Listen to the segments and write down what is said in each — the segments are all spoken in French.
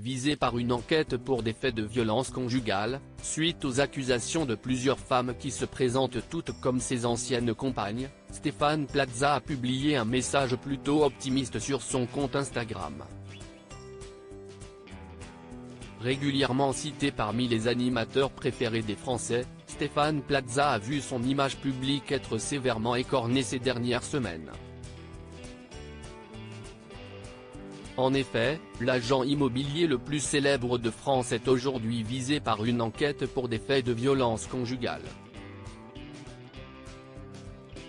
visé par une enquête pour des faits de violence conjugale, suite aux accusations de plusieurs femmes qui se présentent toutes comme ses anciennes compagnes. Stéphane Plaza a publié un message plutôt optimiste sur son compte Instagram. Régulièrement cité parmi les animateurs préférés des Français, Stéphane Plaza a vu son image publique être sévèrement écornée ces dernières semaines. En effet, l'agent immobilier le plus célèbre de France est aujourd'hui visé par une enquête pour des faits de violence conjugale.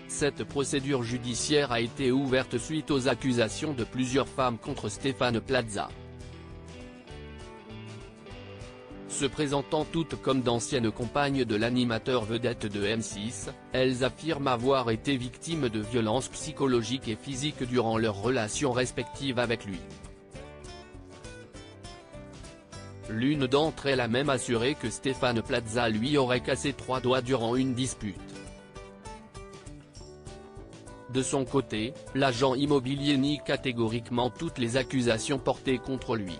Cette procédure judiciaire a été ouverte suite aux accusations de plusieurs femmes contre Stéphane Plaza. Se présentant toutes comme d'anciennes compagnes de l'animateur vedette de M6, elles affirment avoir été victimes de violences psychologiques et physiques durant leurs relations respectives avec lui. L'une d'entre elles a même assuré que Stéphane Plaza lui aurait cassé 3 doigts durant une dispute. De son côté, l'agent immobilier nie catégoriquement toutes les accusations portées contre lui.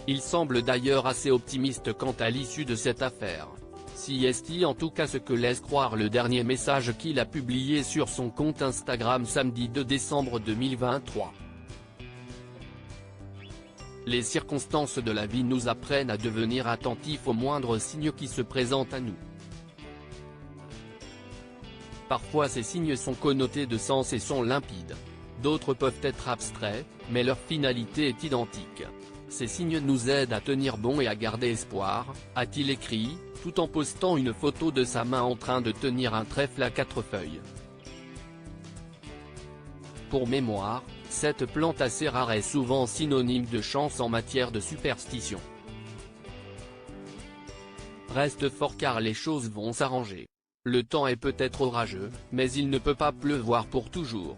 Il semble d'ailleurs assez optimiste quant à l'issue de cette affaire. C'est en tout cas ce que laisse croire le dernier message qu'il a publié sur son compte Instagram samedi 2 décembre 2023. Les circonstances de la vie nous apprennent à devenir attentifs aux moindres signes qui se présentent à nous. Parfois ces signes sont connotés de sens et sont limpides. D'autres peuvent être abstraits, mais leur finalité est identique. Ces signes nous aident à tenir bon et à garder espoir, a-t-il écrit, tout en postant une photo de sa main en train de tenir un trèfle à 4 feuilles. Pour mémoire, cette plante assez rare est souvent synonyme de chance en matière de superstition. Reste fort car les choses vont s'arranger. Le temps est peut-être orageux, mais il ne peut pas pleuvoir pour toujours.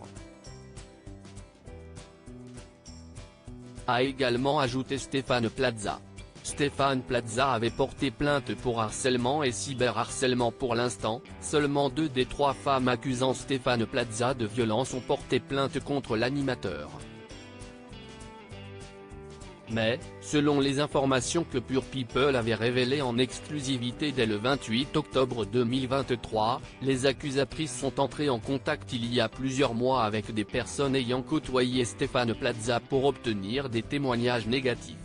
A également ajouté Stéphane Plaza. Stéphane Plaza avait porté plainte pour harcèlement et cyberharcèlement. Pour l'instant, seulement 2 des 3 femmes accusant Stéphane Plaza de violence ont porté plainte contre l'animateur. Mais, selon les informations que Pure People avait révélées en exclusivité dès le 28 octobre 2023, les accusatrices sont entrées en contact il y a plusieurs mois avec des personnes ayant côtoyé Stéphane Plaza pour obtenir des témoignages négatifs.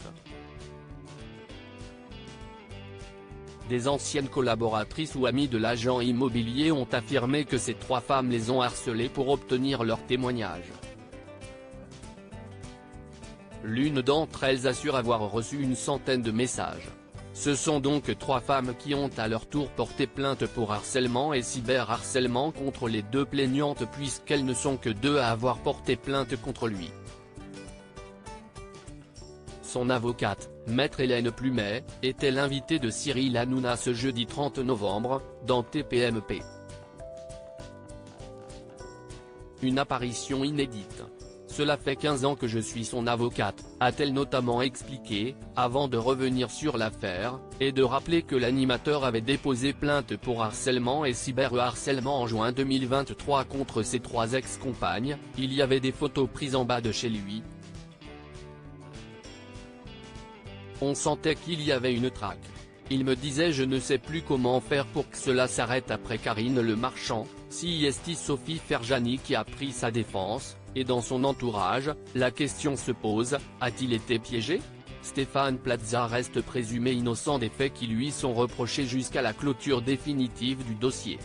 Des anciennes collaboratrices ou amies de l'agent immobilier ont affirmé que ces 3 femmes les ont harcelées pour obtenir leurs témoignages. L'une d'entre elles assure avoir reçu une centaine de messages. Ce sont donc 3 femmes qui ont à leur tour porté plainte pour harcèlement et cyberharcèlement contre les 2 plaignantes puisqu'elles ne sont que 2 à avoir porté plainte contre lui. Son avocate, Maître Hélène Plumet, était l'invitée de Cyril Hanouna ce jeudi 30 novembre, dans TPMP. Une apparition inédite. Cela fait 15 ans que je suis son avocate, a-t-elle notamment expliqué, avant de revenir sur l'affaire, et de rappeler que l'animateur avait déposé plainte pour harcèlement et cyberharcèlement en juin 2023 contre ses 3 ex-compagnes. Il y avait des photos prises en bas de chez lui. On sentait qu'il y avait une traque. Il me disait je ne sais plus comment faire pour que cela s'arrête après Karine Le Marchand, Sophie Ferjani qui a pris sa défense. Et dans son entourage, la question se pose, a-t-il été piégé? Stéphane Plaza reste présumé innocent des faits qui lui sont reprochés jusqu'à la clôture définitive du dossier.